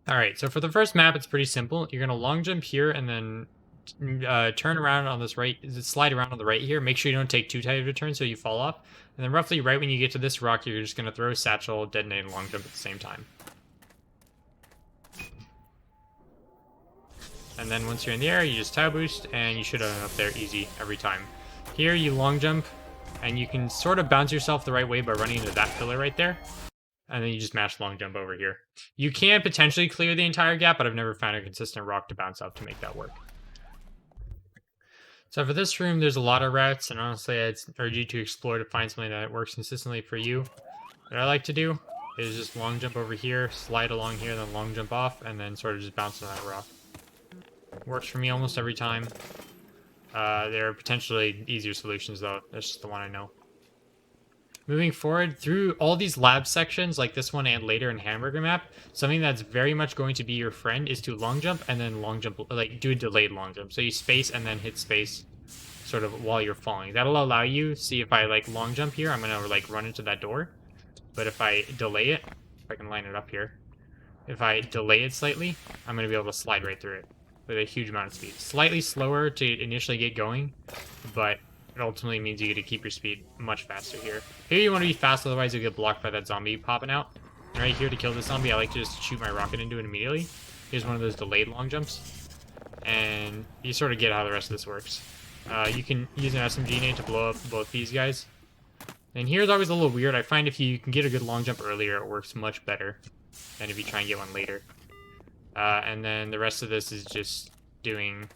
All right, so for the first map, it's pretty simple. You're gonna long jump here and then turn around on this right, slide around on the right here. Make sure you don't take too tight of a turn so you fall off. And then roughly right when you get to this rock, you're just gonna throw a satchel, detonate, and long jump at the same time. And then once you're in the air, you just tile boost, and you should end up there easy every time. Here, you long jump, and you can sort of bounce yourself the right way by running into that pillar right there. And then you just mash long jump over here. You can potentially clear the entire gap, but I've never found a consistent rock to bounce off to make that work. So for this room, there's a lot of routes, and honestly, I'd urge you to explore to find something that works consistently for you. What I like to do is just long jump over here, slide along here, then long jump off, and then sort of just bounce on that rock. Works for me almost every time. There are potentially easier solutions, though. That's just the one I know. Moving forward, through all these lab sections, like this one and later in Hamburger Map, something that's very much going to be your friend is to long jump and then long jump, like do a delayed long jump. So you space and then hit space sort of while you're falling. That'll allow you, see if I like long jump here, I'm gonna like run into that door. But if I delay it, if I can line it up here, if I delay it slightly, I'm gonna be able to slide right through it with a huge amount of speed. Slightly slower to initially get going, but it ultimately means you get to keep your speed much faster here. Here you want to be fast, otherwise you'll get blocked by that zombie popping out. And right here to kill this zombie, I like to just shoot my rocket into it immediately. Here's one of those delayed long jumps. And you sort of get how the rest of this works. You can use an SMG nade to blow up both these guys. And here's always a little weird. I find if you can get a good long jump earlier, it works much better than if you try and get one later. And then the rest of this is just doing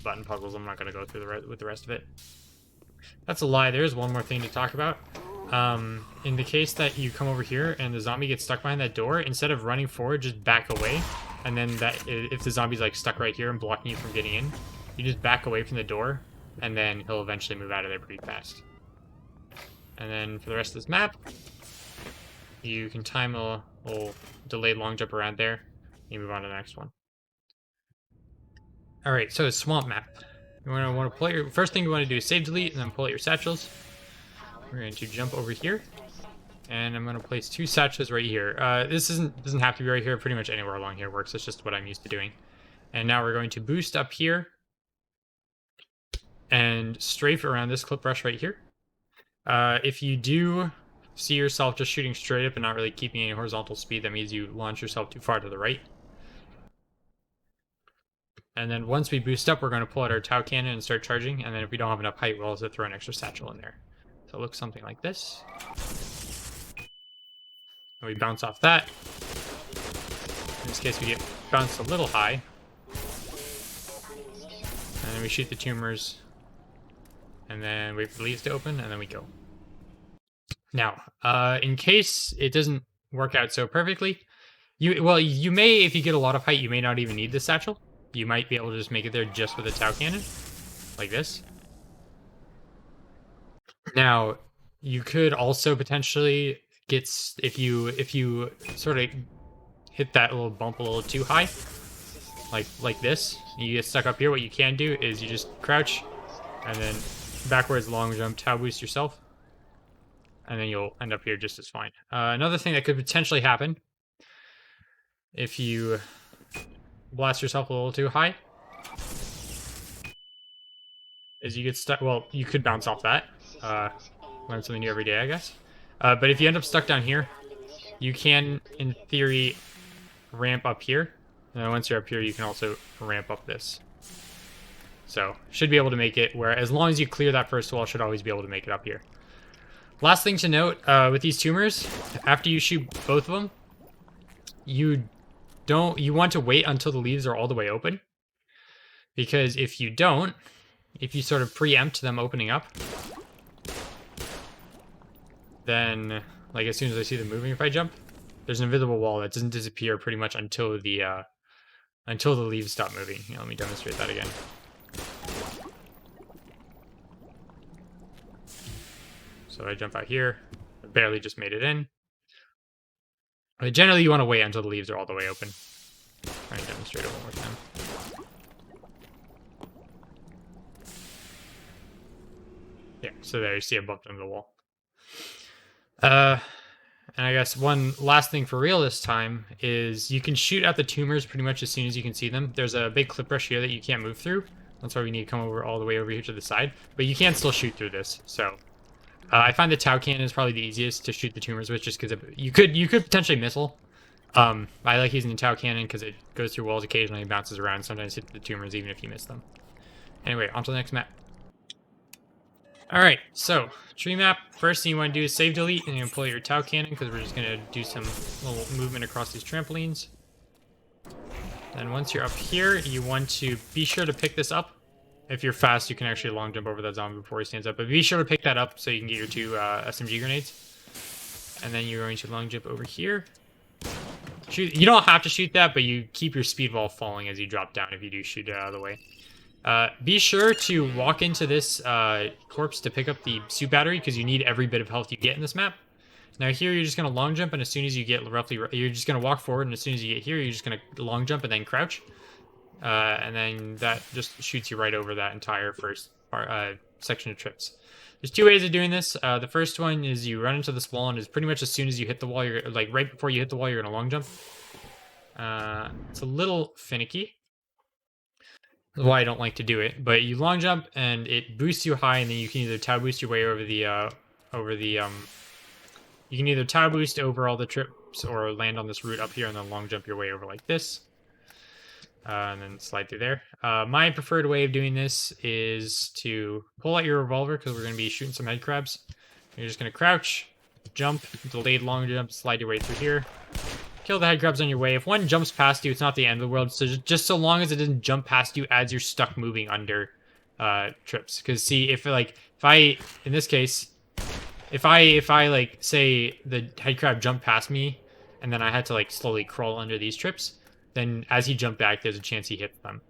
button puzzles. I'm not going to go through with the rest of it. That's a lie. There's one more thing to talk about. In the case that you come over here and the zombie gets stuck behind that door, instead of running forward, just back away. And then that if the zombie's like stuck right here and blocking you from getting in, you just back away from the door, and then he'll eventually move out of there pretty fast. And then for the rest of this map, you can time a little delayed long jump around there. You move on to the next one. All right, so it's swamp map. You want to pull out your first thing you want to do is save delete and then pull out your satchels. We're going to jump over here, and I'm going to place 2 satchels right here. This doesn't have to be right here. Pretty much anywhere along here works. It's just what I'm used to doing. And now we're going to boost up here and strafe around this clip brush right here. If you do see yourself just shooting straight up and not really keeping any horizontal speed, that means you launch yourself too far to the right. And then once we boost up, we're going to pull out our Tau cannon and start charging. And then if we don't have enough height, we'll also throw an extra satchel in there. So it looks something like this. And we bounce off that. In this case, we get bounced a little high. And then we shoot the tumors. And then wait for the leaves to open, and then we go. Now, in case it doesn't work out so perfectly, you may, if you get a lot of height, you may not even need the satchel. You might be able to just make it there just with a Tau cannon, like this. Now, you could also potentially get, if you sort of hit that little bump a little too high, like this, you get stuck up here, what you can do is you just crouch, and then backwards long jump, Tau boost yourself, and then you'll end up here just as fine. Another thing that could potentially happen if you blast yourself a little too high is you get stuck. Well, you could bounce off that. Learn something new every day, I guess. But if you end up stuck down here, you can, in theory, ramp up here. And then once you're up here, you can also ramp up this. So, should be able to make it where, as long as you clear that first wall, should always be able to make it up here. Last thing to note, with these tumors, after you shoot both of them, you want to wait until the leaves are all the way open. Because if you don't, if you sort of preempt them opening up, then, like, as soon as I see them moving, if I jump, there's an invisible wall that doesn't disappear pretty much until the leaves stop moving. Let me demonstrate that again. So I jump out here. I barely just made it in. But generally, you want to wait until the leaves are all the way open. Try and demonstrate it one more time. Yeah, so there you see I bumped into the wall. And I guess one last thing for real this time is you can shoot at the tumors pretty much as soon as you can see them. There's a big clip brush here that you can't move through. That's why we need to come over all the way over here to the side. But you can still shoot through this. So I find the Tau cannon is probably the easiest to shoot the tumors with, just because you could potentially missile. I like using the Tau cannon because it goes through walls occasionally and bounces around. Sometimes hit the tumors even if you miss them. Anyway, on to the next map. Alright, so, tree map. First thing you want to do is save delete, and you're going to pull your Tau cannon, because we're just going to do some little movement across these trampolines. Then once you're up here, you want to be sure to pick this up. If you're fast, you can actually long jump over that zombie before he stands up, but be sure to pick that up so you can get your 2 SMG grenades. And then you're going to long jump over here. Shoot. You don't have to shoot that, but you keep your speed wall falling as you drop down if you do shoot it out of the way. Be sure to walk into this corpse to pick up the suit battery, because you need every bit of health you get in this map. Now here you're just going to long jump, and as soon as you get roughly, you're just going to walk forward, and as soon as you get here, you're just going to long jump and then crouch. And then that just shoots you right over that entire first section of trips. There's 2 ways of doing this. The first one is you run into this wall, and it's pretty much as soon as you hit the wall, you're like right before you hit the wall, you're going to long jump. It's a little finicky. That's why I don't like to do it. But you long jump, and it boosts you high, and then you can either Tau boost your way over the you can either Tau boost over all the trips or land on this route up here and then long jump your way over like this. And then slide through there. My preferred way of doing this is to pull out your revolver, because we're going to be shooting some head crabs. You're just going to crouch, jump, delayed long jump, slide your way through here. Kill the head crabs on your way. If one jumps past you, it's not the end of the world. So just so long as it doesn't jump past you as you're stuck moving under trips. Because see, if I in this case, if I like say the head crab jumped past me, and then I had to like slowly crawl under these trips, then as he jumped back, there's a chance he hits them.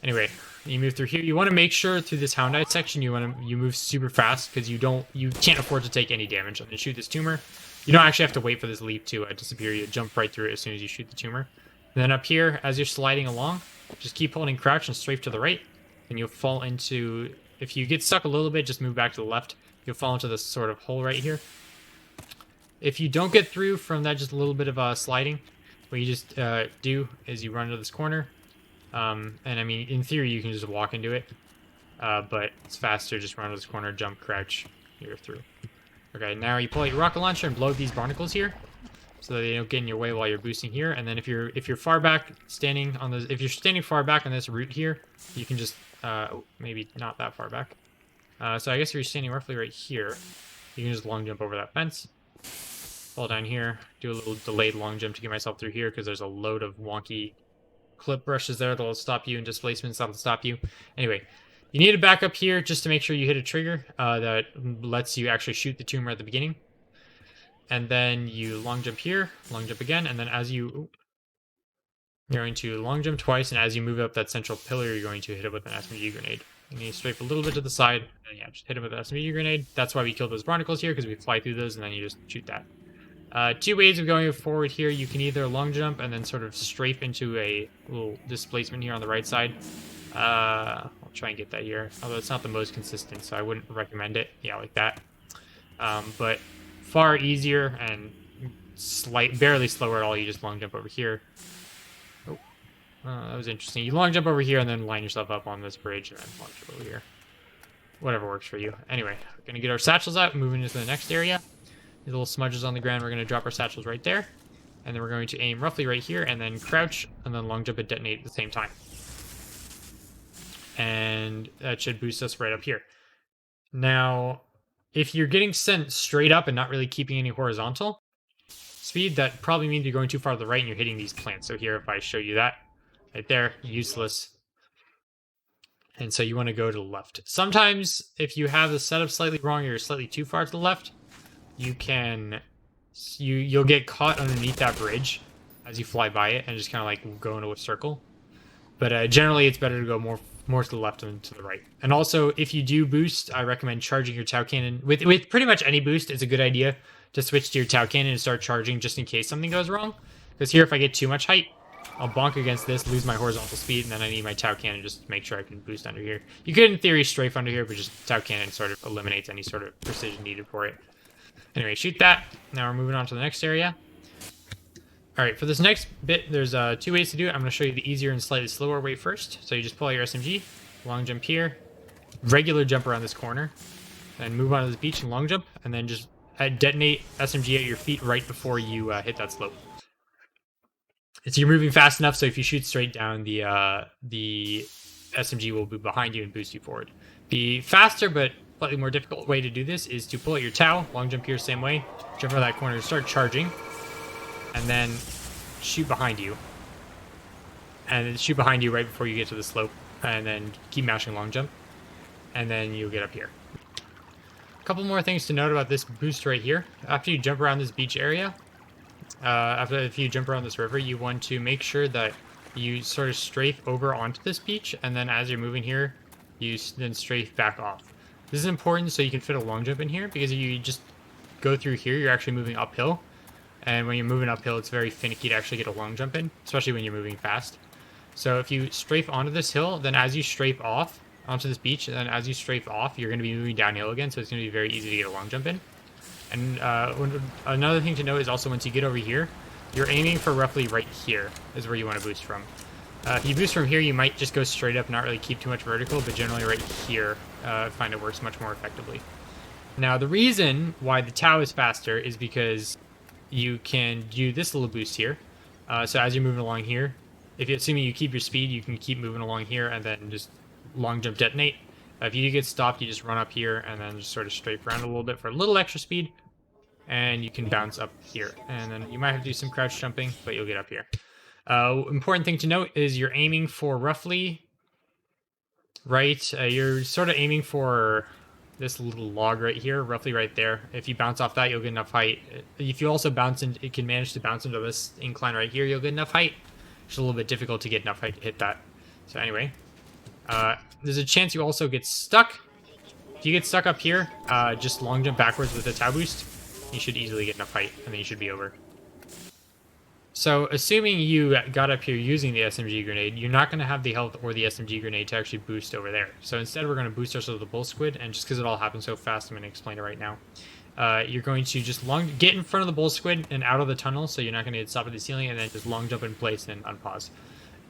Anyway, you move through here. You want to make sure through this Houndite section you move super fast, because you can't afford to take any damage. I'm gonna shoot this tumor. You don't actually have to wait for this leaf to disappear. You jump right through it as soon as you shoot the tumor. And then up here, as you're sliding along, just keep holding crouch and strafe to the right, and you'll fall into. If you get stuck a little bit, just move back to the left. You'll fall into this sort of hole right here. If you don't get through from that, just a little bit of sliding. What you just do is you run into this corner, and I mean, in theory, you can just walk into it, but it's faster. Just run into this corner, jump, crouch, you're through. Okay, now you pull out your rocket launcher and blow up these barnacles here, so that they don't get in your way while you're boosting here. And then if you're far back, if you're standing far back on this route here, you can just maybe not that far back. So I guess if you're standing roughly right here, you can just long jump over that fence. Fall down here, do a little delayed long jump to get myself through here, because there's a load of wonky clip brushes there that'll stop you, and displacements that'll stop you. Anyway, you need to back up here just to make sure you hit a trigger that lets you actually shoot the tumor at the beginning. And then you long jump here, long jump again, and then as you're going to long jump twice, and as you move up that central pillar, you're going to hit it with an SMG grenade. You need to strafe a little bit to the side, and yeah, just hit it with an SMG grenade. That's why we killed those barnacles here, because we fly through those, and then you just shoot that. 2 ways of going forward here. You can either long jump and then sort of strafe into a little displacement here on the right side. I'll try and get that here, although it's not the most consistent, so I wouldn't recommend it. Yeah, like that. But far easier and barely slower at all. You just long jump over here. Oh, that was interesting. You long jump over here and then line yourself up on this bridge and then long jump over here. Whatever works for you. Anyway, we're gonna get our satchels out, moving into the next area. These little smudges on the ground, we're going to drop our satchels right there. And then we're going to aim roughly right here, and then crouch, and then long jump and detonate at the same time. And that should boost us right up here. Now, if you're getting sent straight up and not really keeping any horizontal speed, that probably means you're going too far to the right and you're hitting these plants. So here, if I show you that, right there, useless. And so you want to go to the left. Sometimes, if you have the setup slightly wrong, you're slightly too far to the left, you'll get caught underneath that bridge as you fly by it and just kind of like go into a circle. But generally, it's better to go more to the left than to the right. And also, if you do boost, I recommend charging your Tau cannon. With pretty much any boost, it's a good idea to switch to your Tau cannon and start charging just in case something goes wrong. Because here, if I get too much height, I'll bonk against this, lose my horizontal speed, and then I need my Tau cannon just to make sure I can boost under here. You could, in theory, strafe under here, but just Tau cannon sort of eliminates any sort of precision needed for it. Anyway, shoot that. Now we're moving on to the next area. All right, for this next bit, there's 2 ways to do it. I'm going to show you the easier and slightly slower way first. So you just pull out your SMG, long jump here, regular jump around this corner, and move onto this beach and long jump, and then just detonate SMG at your feet right before you hit that slope. So you're moving fast enough, so if you shoot straight down, the SMG will be behind you and boost you forward. The faster but slightly more difficult way to do this is to pull out your Tau, long jump here, same way, jump out that corner, start charging, and then shoot behind you. And then shoot behind you right before you get to the slope, and then keep mashing long jump, and then you'll get up here. A couple more things to note about this boost right here. After you jump around this beach area, if you jump around this river, you want to make sure that you sort of strafe over onto this beach, and then as you're moving here, you then strafe back off. This is important so you can fit a long jump in here, because if you just go through here, you're actually moving uphill. And when you're moving uphill, it's very finicky to actually get a long jump in, especially when you're moving fast. So if you strafe onto this hill, then as you strafe off onto this beach, and then as you strafe off, you're going to be moving downhill again, so it's going to be very easy to get a long jump in. And another thing to note is also once you get over here, you're aiming for roughly right here is where you want to boost from. If you boost from here, you might just go straight up, not really keep too much vertical, but generally right here, I find it works much more effectively. Now, the reason why the Tau is faster is because you can do this little boost here. So as you're moving along here, assuming you keep your speed, you can keep moving along here and then just long jump detonate. If you get stopped, you just run up here and then just sort of strafe around a little bit for a little extra speed, and you can bounce up here. And then you might have to do some crouch jumping, but you'll get up here. Important thing to note is you're aiming for roughly right. You're sort of aiming for this little log right here, roughly right there. If you bounce off that, you'll get enough height. If you also bounce in, it can manage to bounce into this incline right here, you'll get enough height. It's a little bit difficult to get enough height to hit that. So anyway, there's a chance you also get stuck. If you get stuck up here, just long jump backwards with a Tau boost. You should easily get enough height, and then you should be over. So, assuming you got up here using the SMG grenade, you're not going to have the health or the SMG grenade to actually boost over there. So instead, we're going to boost ourselves with the bull squid, and just because it all happens so fast, I'm going to explain it right now. You're going to just get in front of the bull squid and out of the tunnel, so you're not going to get stopped at the ceiling, and then just long jump in place and unpause.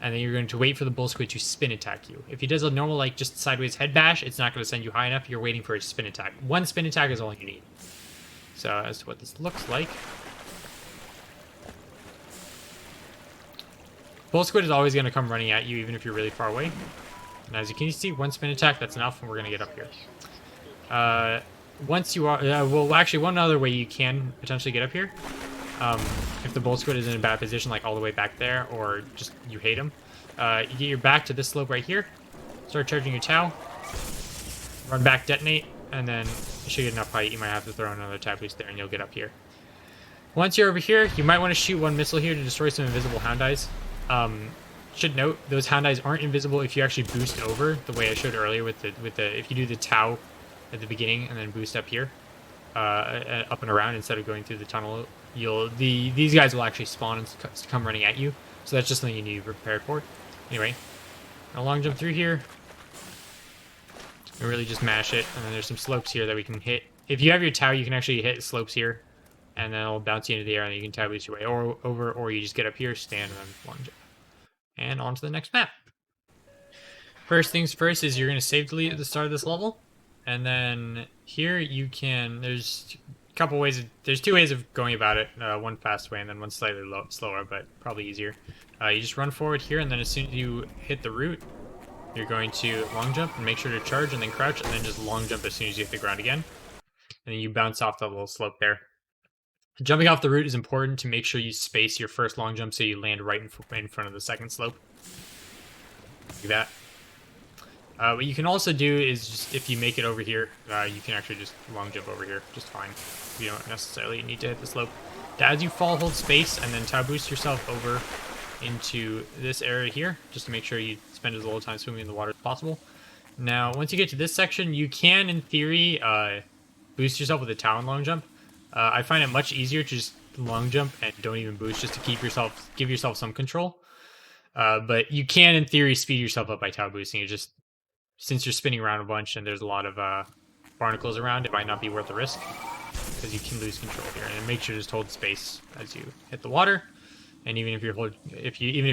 And then you're going to wait for the bull squid to spin attack you. If he does a normal, like, just sideways head bash, it's not going to send you high enough. You're waiting for a spin attack. One spin attack is all you need. So, as to what this looks like. Bull squid is always going to come running at you, even if you're really far away. And as you can see, one spin attack, that's enough, and we're going to get up here. Once you are... well, actually, one other way you can potentially get up here, if the bull squid is in a bad position, like all the way back there, or just you hate him, you get your back to this slope right here, start charging your Tau, run back, detonate, and then you should get enough height. You might have to throw another Tau boost there, and you'll get up here. Once you're over here, you might want to shoot one missile here to destroy some invisible hound eyes. Should note, those hound eyes aren't invisible if you actually boost over, the way I showed earlier with the if you do the Tau at the beginning and then boost up here, up and around instead of going through the tunnel, these guys will actually spawn and come running at you. So that's just something you need to be prepared for. Anyway, a long jump through here. And really just mash it, and then there's some slopes here that we can hit. If you have your Tau, you can actually hit slopes here, and then it'll bounce you into the air, and then you can Tau boost your way over, or you just get up here, stand, and then long jump. And on to the next map. First things first is you're going to save delete at the start of this level, and then here you can, there's a couple ways, there's 2 ways of going about it, one fast way and then one slightly slower, but probably easier. You just run forward here, and then as soon as you hit the root, you're going to long jump and make sure to charge and then crouch, and then just long jump as soon as you hit the ground again. And then you bounce off that little slope there. Jumping off the root is important to make sure you space your first long jump so you land right in front of the second slope. Like that. What you can also do is, just, if you make it over here, you can actually just long jump over here just fine. You don't necessarily need to hit the slope. As you fall, hold space, and then Tau boost yourself over into this area here, just to make sure you spend as little time swimming in the water as possible. Now, once you get to this section, you can, in theory, boost yourself with a Tau and long jump. I find it much easier to just long jump and don't even boost, just to give yourself some control. But you can, in theory, speed yourself up by Tau boosting. It just, since you're spinning around a bunch and there's a lot of barnacles around, it might not be worth the risk. because you can lose control here. And make sure to just hold space as you hit the water. And even if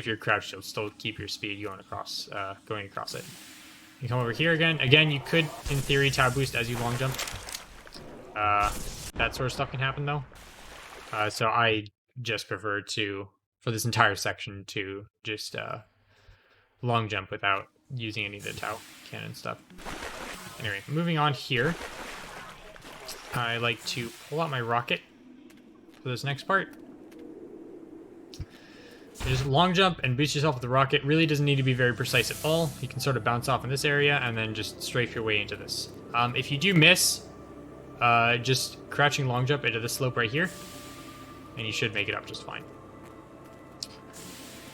you're crouched, you'll still keep your speed going across it. You come over here again. Again, you could, in theory, tower boost as you long jump. That sort of stuff can happen though. So I just prefer to, for this entire section, to just long jump without using any of the Tau cannon stuff. Anyway, moving on here. I like to pull out my rocket for this next part. You just long jump and boost yourself with the rocket. Really doesn't need to be very precise at all. You can sort of bounce off in this area and then just strafe your way into this. If you do miss, just crouching long jump into this slope right here, and you should make it up just fine.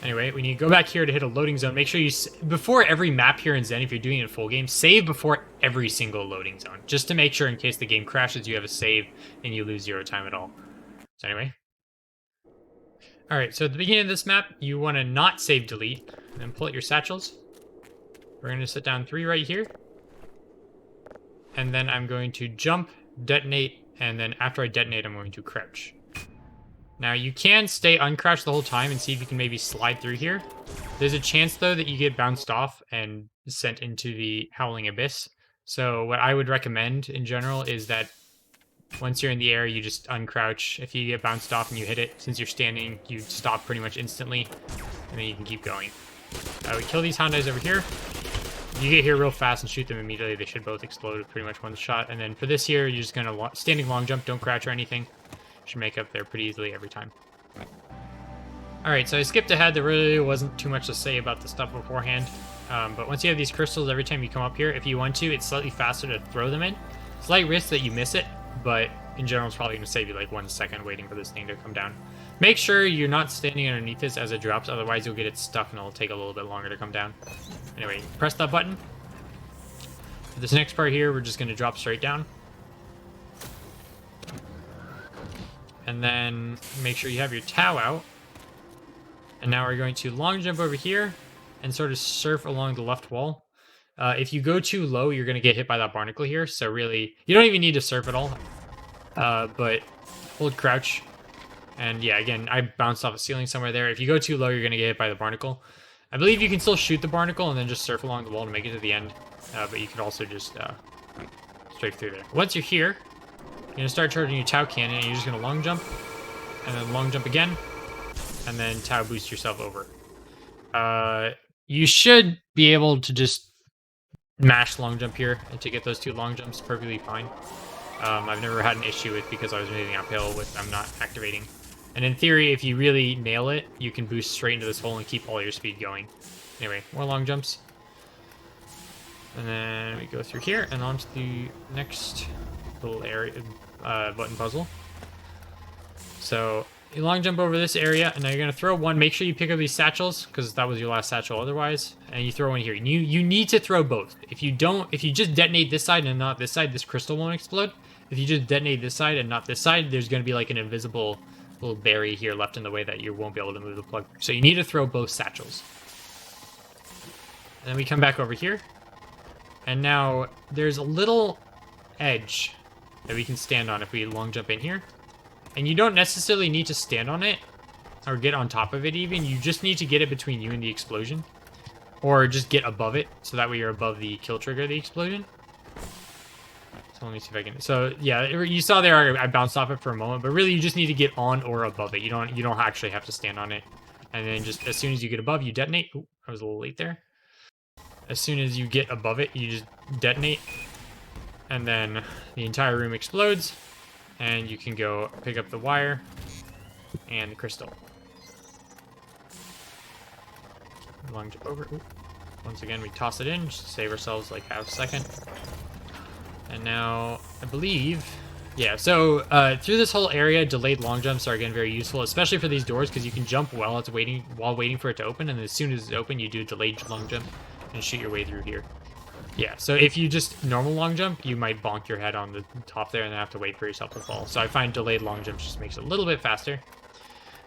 Anyway, we need to go back here to hit a loading zone. Make sure you, before every map here in Zen, if you're doing it in full game, save before every single loading zone, just to make sure in case the game crashes, you have a save and you lose 0 time at all. So anyway. Alright, so at the beginning of this map, you want to not save delete, and then pull out your satchels. We're going to sit down 3 right here. And then I'm going to jump, detonate, and then after I detonate, I'm going to crouch. Now, you can stay uncrouched the whole time and see if you can maybe slide through here. There's a chance, though, that you get bounced off and sent into the Howling Abyss. So what I would recommend in general is that once you're in the air, you just uncrouch. If you get bounced off and you hit it, since you're standing, you stop pretty much instantly, and then you can keep going. We kill these Hondas over here. You get here real fast and shoot them immediately. They should both explode with pretty much one shot. And then for this here, you're just going to standing long jump, don't crouch or anything. Should make up there pretty easily every time. Alright, so I skipped ahead. There really wasn't too much to say about the stuff beforehand. But once you have these crystals, every time you come up here, if you want to, it's slightly faster to throw them in. Slight risk that you miss it, but in general, it's probably going to save you like 1 second waiting for this thing to come down. Make sure you're not standing underneath this as it drops, otherwise you'll get it stuck and it'll take a little bit longer to come down. Anyway, press that button. For this next part here, we're just going to drop straight down. And then make sure you have your Tau out. And now we're going to long jump over here and sort of surf along the left wall. If you go too low, you're going to get hit by that barnacle here. So really, you don't even need to surf at all. But hold crouch. And yeah, again, I bounced off a ceiling somewhere there. If you go too low, you're going to get hit by the barnacle. I believe you can still shoot the barnacle and then just surf along the wall to make it to the end. But you could also just strafe through there. Once you're here, you're going to start charging your Tau cannon, and you're just going to long jump, and then long jump again, and then Tau boost yourself over. You should be able to just mash long jump here and to get those 2 long jumps perfectly fine. I've never had an issue with because I was moving uphill with I'm not activating. And in theory, if you really nail it, you can boost straight into this hole and keep all your speed going. Anyway, more long jumps. And then we go through here and on to the next little area, button puzzle. So you long jump over this area, and now you're gonna throw one. Make sure you pick up these satchels because that was your last satchel otherwise, and you throw one here. You need to throw both. If you just detonate this side and not this side, this crystal won't explode. If you just detonate this side and not this side, there's gonna be like an invisible little berry here left in the way that you won't be able to move the plug. So you need to throw both satchels. And then we come back over here, and now there's a little edge that we can stand on if we long jump in here. And you don't necessarily need to stand on it or get on top of it even. You just need to get it between you and the explosion. Or just get above it, so that way you're above the kill trigger of the explosion. So let me see if I can... So yeah, you saw there I bounced off it for a moment, but really you just need to get on or above it. You don't actually have to stand on it. And then just as soon as you get above, you detonate. Ooh, I was a little late there. As soon as you get above it, you just detonate. And then the entire room explodes, and you can go pick up the wire and the crystal. Long jump over. Ooh. Once again, we toss it in just to save ourselves like half a second. And now, I believe... Yeah, so through this whole area, delayed long jumps are again very useful, especially for these doors, because you can jump while waiting for it to open, and as soon as it's open, you do a delayed long jump and shoot your way through here. Yeah, so if you just normal long jump, you might bonk your head on the top there and then have to wait for yourself to fall. So I find delayed long jumps just makes it a little bit faster.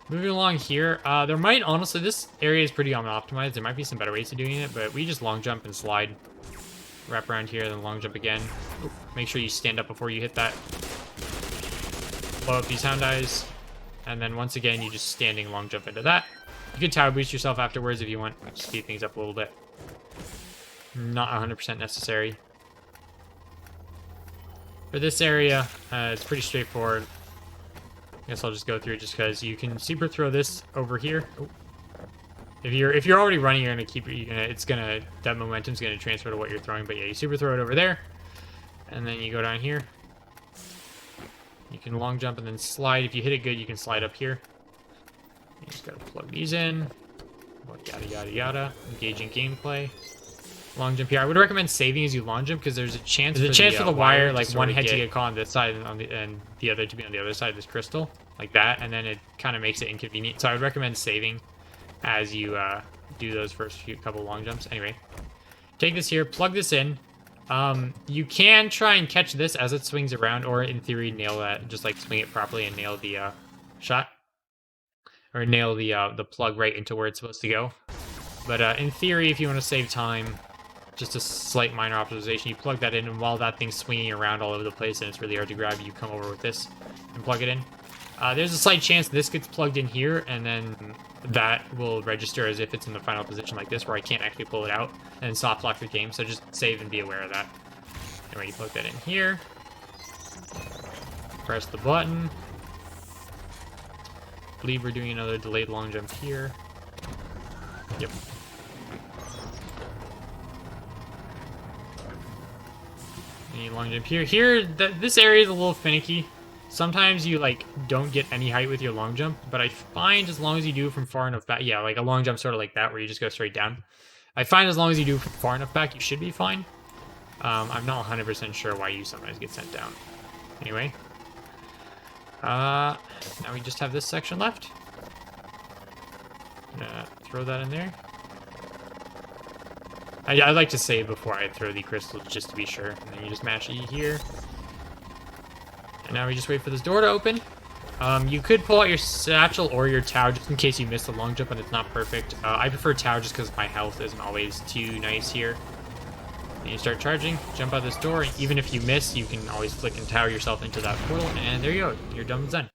Moving along here, there might, honestly, this area is pretty unoptimized. There might be some better ways of doing it, but we just long jump and slide. Wrap around here, then long jump again. Ooh, make sure you stand up before you hit that. blow up these hound eyes, and then once again, you just standing long jump into that. You can tower boost yourself afterwards if you want to speed things up a little bit. Not 100% necessary. For this area, it's pretty straightforward. I guess I'll just go through it just because you can super throw this over here. Oh. If you're already running, you're gonna keep that momentum's gonna transfer to what you're throwing. But yeah, you super throw it over there, and then you go down here. You can long jump and then slide. If you hit it good, you can slide up here. You just gotta plug these in. Yada yada yada. Engaging gameplay. Long jump here. I would recommend saving as you long jump because there's a chance for the wire, like one head to get caught on this side and the other to be on the other side of this crystal, like that, and then it kind of makes it inconvenient. So I would recommend saving as you do those first couple long jumps. Anyway, take this here, plug this in. You can try and catch this as it swings around, or in theory nail that, just like swing it properly and nail the shot, or nail the plug right into where it's supposed to go. But in theory, if you want to save time, just a slight minor optimization, you plug that in, and while that thing's swinging around all over the place and it's really hard to grab, you come over with this and plug it in. There's a slight chance this gets plugged in here, and then that will register as if it's in the final position like this, where I can't actually pull it out, and soft lock the game, so just save and be aware of that. Anyway, you plug that in here. Press the button. I believe we're doing another delayed long jump here. Yep. And you long jump here. This area is a little finicky. Sometimes you like don't get any height with your long jump, but I find as long as you do from far enough back, yeah, like a long jump sort of like that where you just go straight down. I find as long as you do from far enough back, you should be fine. I'm not 100% sure why you sometimes get sent down. Anyway, now we just have this section left. Gonna throw that in there. I like to save before I throw the crystals just to be sure. And then you just mash E here. And now we just wait for this door to open. You could pull out your satchel or your tower just in case you miss the long jump and it's not perfect. I prefer tower just because my health isn't always too nice here. And you start charging, jump out this door, and even if you miss, you can always flick and tower yourself into that portal, and there you go, you're done and done.